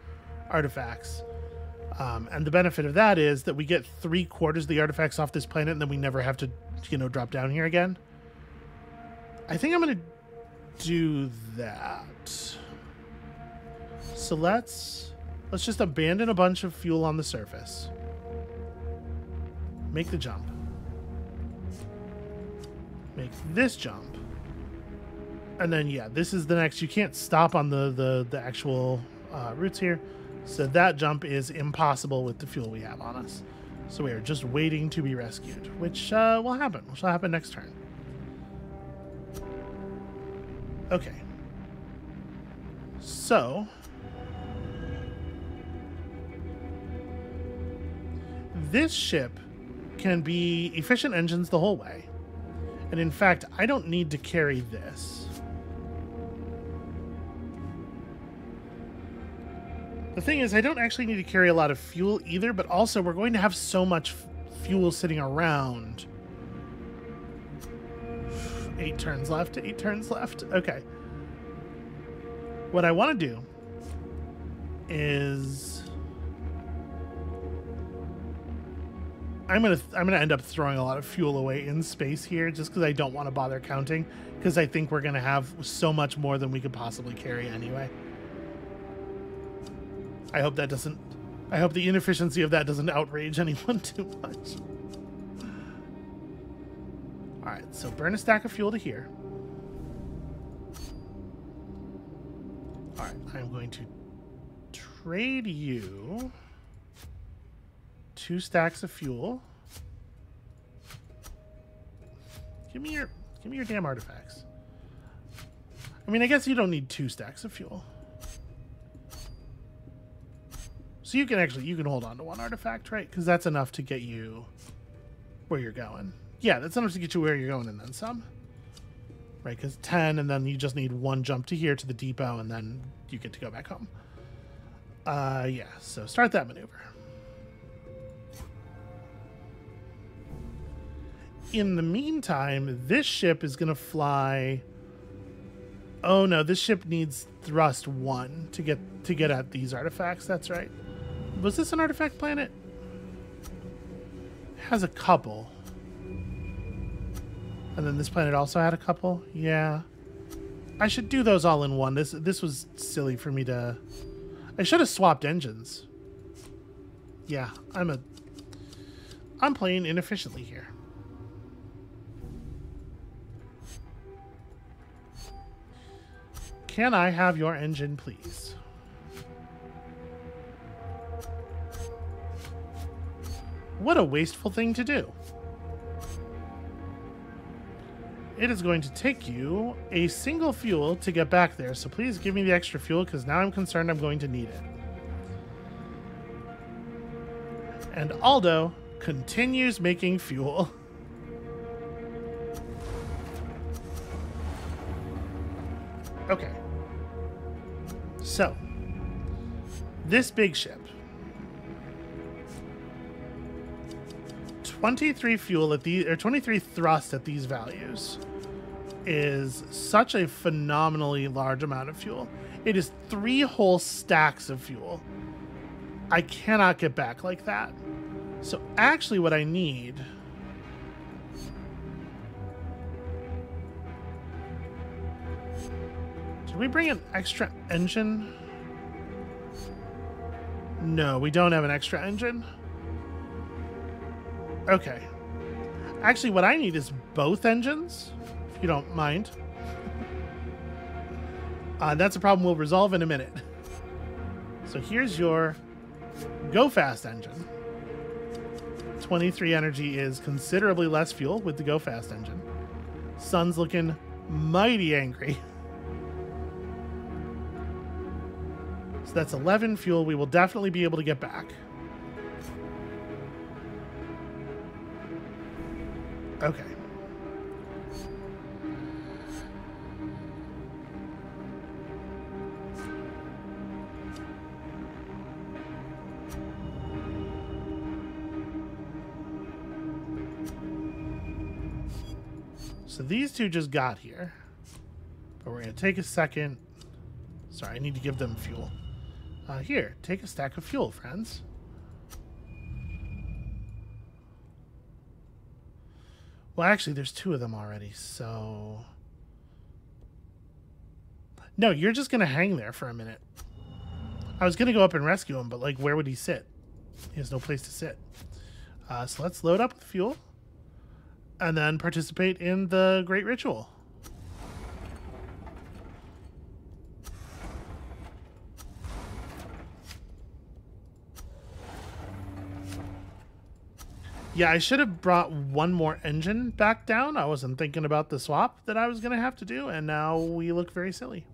artifacts. And the benefit of that is that we get 3/4 of the artifacts off this planet, and then we never have to, you know, drop down here again. I think I'm going to do that. So let's just abandon a bunch of fuel on the surface. Make the jump. Make this jump. And then, yeah, this is the next. You can't stop on the actual routes here. So that jump is impossible with the fuel we have on us. So we are just waiting to be rescued, which will happen. Which will happen next turn. Okay. So this ship can be efficient engines the whole way. And in fact, I don't need to carry this. The thing is, I don't actually need to carry a lot of fuel either, but also we're going to have so much fuel sitting around. 8 turns left, 8 turns left. Okay. What I want to do is I'm gonna end up throwing a lot of fuel away in space here, just because I don't want to bother counting, because I think we're gonna have so much more than we could possibly carry anyway. I hope the inefficiency of that doesn't outrage anyone too much. Alright, so burn a stack of fuel to here. Alright, I'm going to trade you 2 stacks of fuel. Give me your damn artifacts. I mean, I guess you don't need 2 stacks of fuel. So you can hold on to 1 artifact, right? Because that's enough to get you where you're going. Yeah, that's enough to get you where you're going and then some. Right, because 10, and then you just need 1 jump to here to the depot, and then, you get to go back home. Yeah, so start that maneuver. In the meantime, this ship is going to fly... Oh no, this ship needs thrust 1 to get at these artifacts. That's right. Was this an artifact planet? It has a couple. And then this planet also had a couple. Yeah. I should do those all in one. This was silly for me to... I should have swapped engines. Yeah, I'm playing inefficiently here. Can I have your engine, please? What a wasteful thing to do. It is going to take you a single fuel to get back there, so please give me the extra fuel, because now I'm concerned I'm going to need it. And Aldo continues making fuel. Okay. So, this big ship. 23 fuel at these, or 23 thrust at these values is such a phenomenally large amount of fuel. It is 3 whole stacks of fuel. I cannot get back like that. So actually what I need... Did we bring an extra engine? No, we don't have an extra engine. Okay. Actually, what I need is both engines, if you don't mind. That's a problem we'll resolve in a minute. So here's your go fast engine. 23 energy is considerably less fuel with the go fast engine. Sun's looking mighty angry. So that's 11 fuel we will definitely be able to get back. Okay. So these two just got here. But we're going to take a second. Sorry, I need to give them fuel. Here, take a stack of fuel, friends. Well, actually, there's 2 of them already, so... No, you're just going to hang there for a minute. I was going to go up and rescue him, but, like, where would he sit? He has no place to sit. So let's load up with fuel. And then participate in the Great Ritual. Yeah, I should have brought 1 more engine back down. I wasn't thinking about the swap that I was going to have to do, and now we look very silly.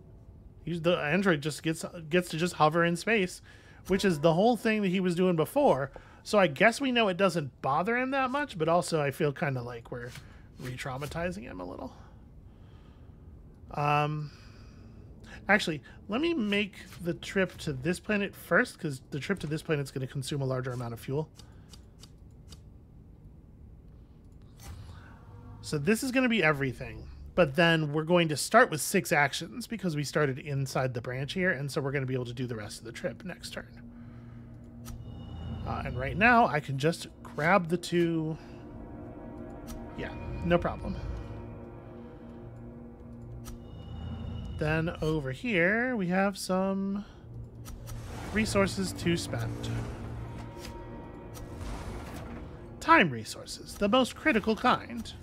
The android just gets to just hover in space, which is the whole thing that he was doing before. So I guess we know it doesn't bother him that much, but also I feel kind of like we're re-traumatizing him a little. Actually, let me make the trip to this planet first, because the trip to this planet is going to consume a larger amount of fuel. So this is going to be everything, but then we're going to start with 6 actions because we started inside the branch here, and so we're going to be able to do the rest of the trip next turn. And right now, I can just grab the 2. Yeah, no problem. Then over here, we have some resources to spend. Time resources, the most critical kind.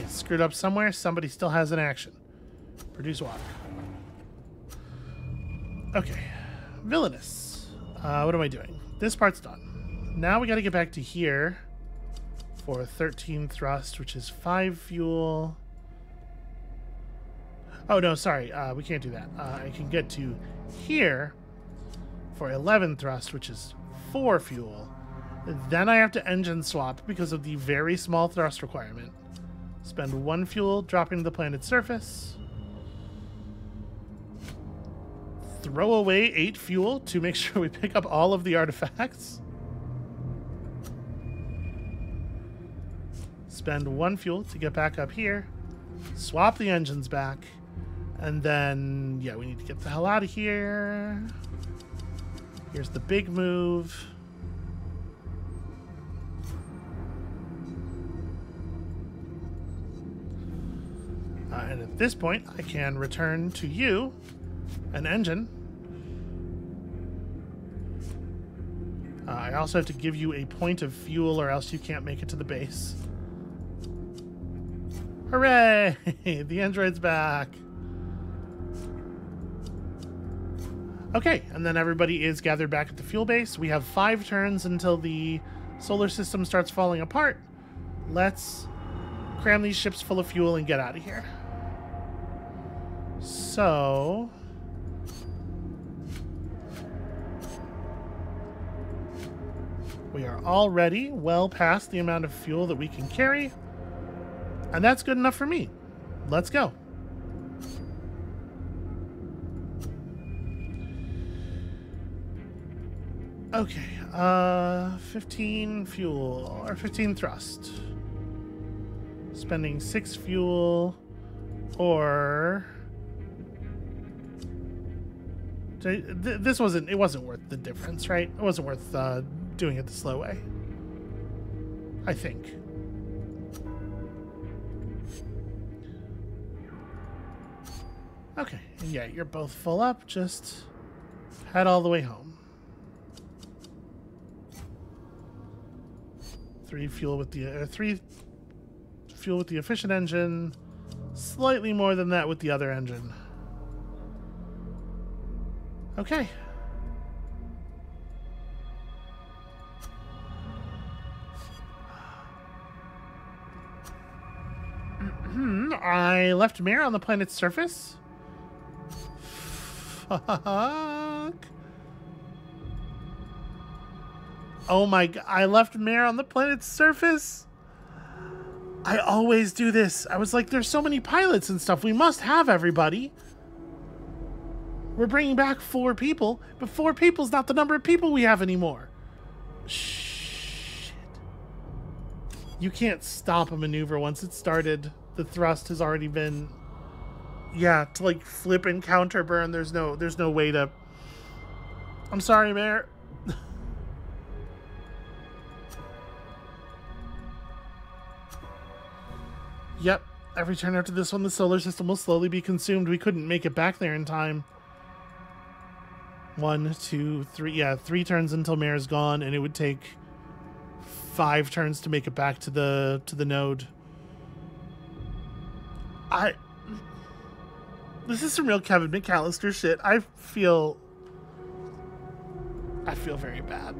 Screwed up somewhere. Somebody still has an action. Produce water. Okay. Villainous. What am I doing? This part's done. Now we got to get back to here for 13 thrust, which is 5 fuel. Oh, no, sorry. We can't do that. I can get to here for 11 thrust, which is 4 fuel. Then I have to engine swap because of the very small thrust requirement. Spend 1 fuel, dropping to the planet's surface. Throw away 8 fuel to make sure we pick up all of the artifacts. Spend 1 fuel to get back up here. Swap the engines back. And then, yeah, we need to get the hell out of here. Here's the big move. And at this point, I can return to you an engine. I also have to give you a point of fuel or else you can't make it to the base. Hooray! The android's back. Okay, and then everybody is gathered back at the fuel base. We have 5 turns until the solar system starts falling apart. Let's cram these ships full of fuel and get out of here. So... we are already well past the amount of fuel that we can carry. And that's good enough for me. Let's go. Okay, 15 fuel, or 15 thrust. Spending 6 fuel, or... it wasn't worth the difference, right? It wasn't worth doing it the slow way. I think. Okay, and yeah, you're both full up, just head all the way home. 3 fuel with the 3 fuel with the efficient engine, slightly more than that with the other engine. Okay. I left Mare on the planet's surface. Fuck. Oh my god, I left Mare on the planet's surface? I always do this. I was like, there's so many pilots and stuff. We must have everybody. We're bringing back 4 people, but 4 people's not the number of people we have anymore. Shit. You can't stop a maneuver once it's started. The thrust has already been... yeah, to like flip and counter burn, there's no way to... I'm sorry, Mare. Yep, every turn after this one, the solar system will slowly be consumed. We couldn't make it back there in time. 1, 2, 3. Yeah, 3 turns until Mare's gone, and it would take 5 turns to make it back to the node. This is some real Kevin McAllister shit. I feel very bad.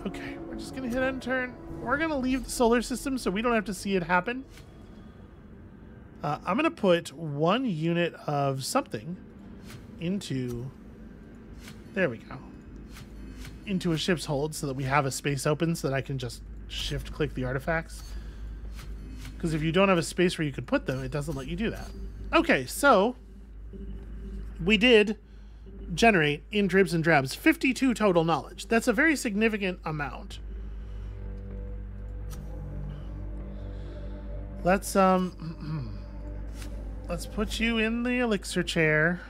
Okay, we're just gonna hit end turn. We're gonna leave the solar system so we don't have to see it happen. I'm gonna put 1 unit of something into... there we go. Into a ship's hold so that we have a space open so that I can just shift-click the artifacts. Because if you don't have a space where you could put them, it doesn't let you do that. Okay, so... we did generate, in dribs and drabs, 52 total knowledge. That's a very significant amount. Let's put you in the elixir chair.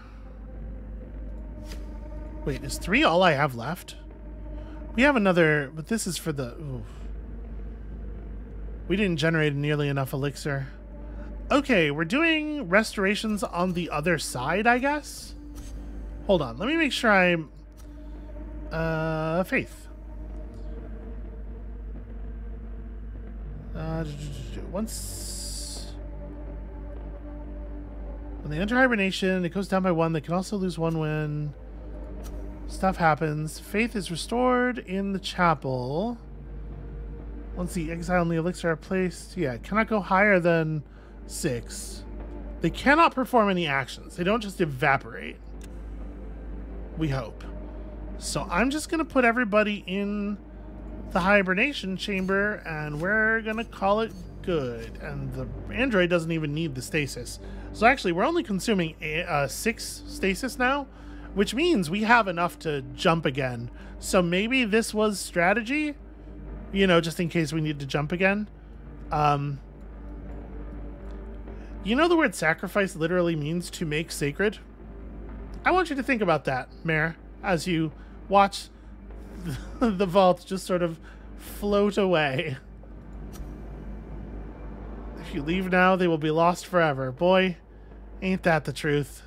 Wait, is 3 all I have left? We have another, but this is for the... ooh. We didn't generate nearly enough elixir. Okay, we're doing restorations on the other side, I guess? Hold on, let me make sure I'm... Faith. Once... when they enter hibernation, it goes down by 1. They can also lose 1 when stuff happens. Faith is restored in the chapel. Once the exile and the elixir are placed, yeah, cannot go higher than 6. They cannot perform any actions. They don't just evaporate. We hope. So I'm just going to put everybody in the hibernation chamber, and we're going to call it good. And the android doesn't even need the stasis. So actually, we're only consuming 6 stasis now, which means we have enough to jump again. So maybe this was strategy, you know, just in case we need to jump again. You know the word sacrifice literally means to make sacred? I want you to think about that, Mare, as you watch the vault just sort of float away. If you leave now, they will be lost forever. Boy, ain't that the truth.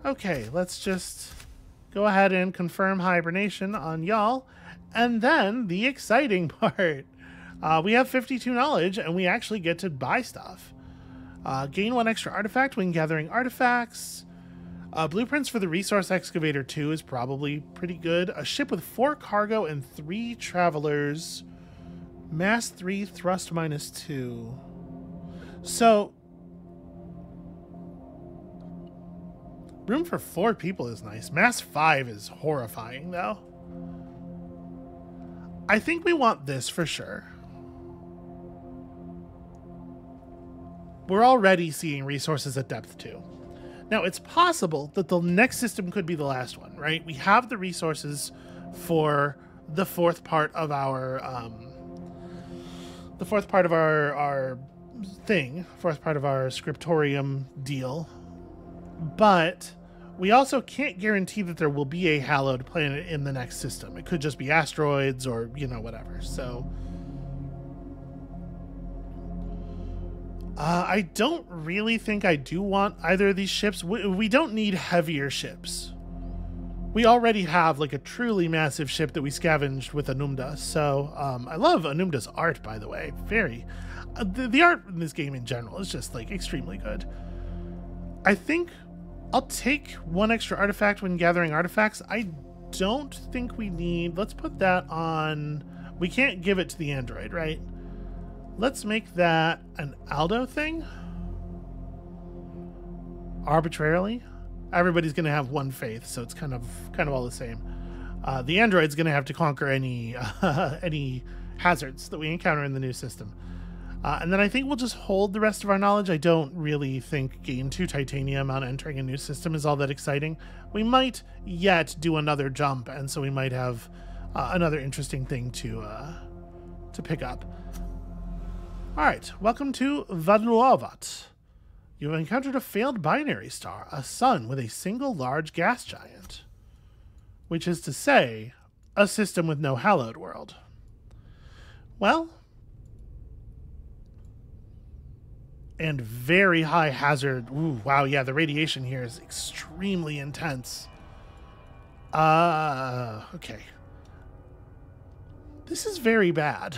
Okay, let's just go ahead and confirm hibernation on y'all. And then the exciting part. We have 52 knowledge, and we actually get to buy stuff. Gain 1 extra artifact when gathering artifacts. Blueprints for the resource excavator 2 is probably pretty good. A ship with 4 cargo and 3 travelers. Mass 3, thrust -2. So, room for 4 people is nice. Mass 5 is horrifying, though. I think we want this for sure. We're already seeing resources at depth 2. Now, it's possible that the next system could be the last one, right? We have the resources for the fourth part of our scriptorium deal. But we also can't guarantee that there will be a hallowed planet in the next system. It could just be asteroids or, you know, whatever. So I don't really think I do want either of these ships. We don't need heavier ships. We already have like a truly massive ship that we scavenged with Anumda. So I love Anumda's art, by the way. Very. The art in this game in general is just like extremely good. I think I'll take 1 extra artifact when gathering artifacts. I don't think we need... Let's put that on... We can't give it to the android, right? Let's make that an Aldo thing. Arbitrarily. Everybody's going to have 1 faith, so it's kind of all the same. The android's going to have to conquer any hazards that we encounter in the new system. And then I think we'll just hold the rest of our knowledge. I don't really think gain 2 titanium on entering a new system is all that exciting. We might yet do another jump, and so we might have another interesting thing to pick up. All right, welcome to Vadluovat. You have encountered a failed binary star, a sun with a single large gas giant, which is to say, a system with no hallowed world. Well, and very high hazard. Ooh, wow, yeah, the radiation here is extremely intense. Okay. This is very bad.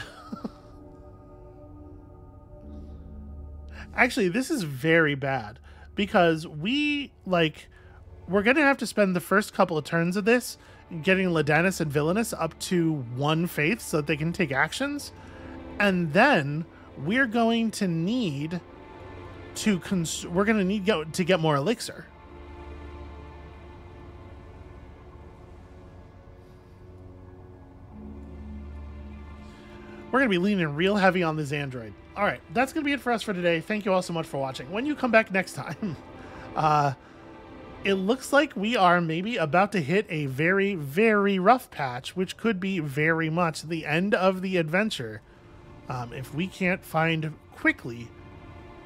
Actually, this is very bad because we're going to have to spend the first couple of turns of this getting Ladanus and Villainous up to 1 faith so that they can take actions. And then we're going to need to get more elixir. We're going to be leaning real heavy on this android. All right, that's going to be it for us for today. Thank you all so much for watching. When you come back next time, it looks like we are maybe about to hit a very, very rough patch, which could be very much the end of the adventure if we can't find quickly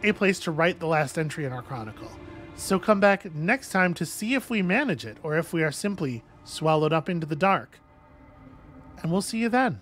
a place to write the last entry in our chronicle. So come back next time to see if we manage it or if we are simply swallowed up into the dark. And we'll see you then.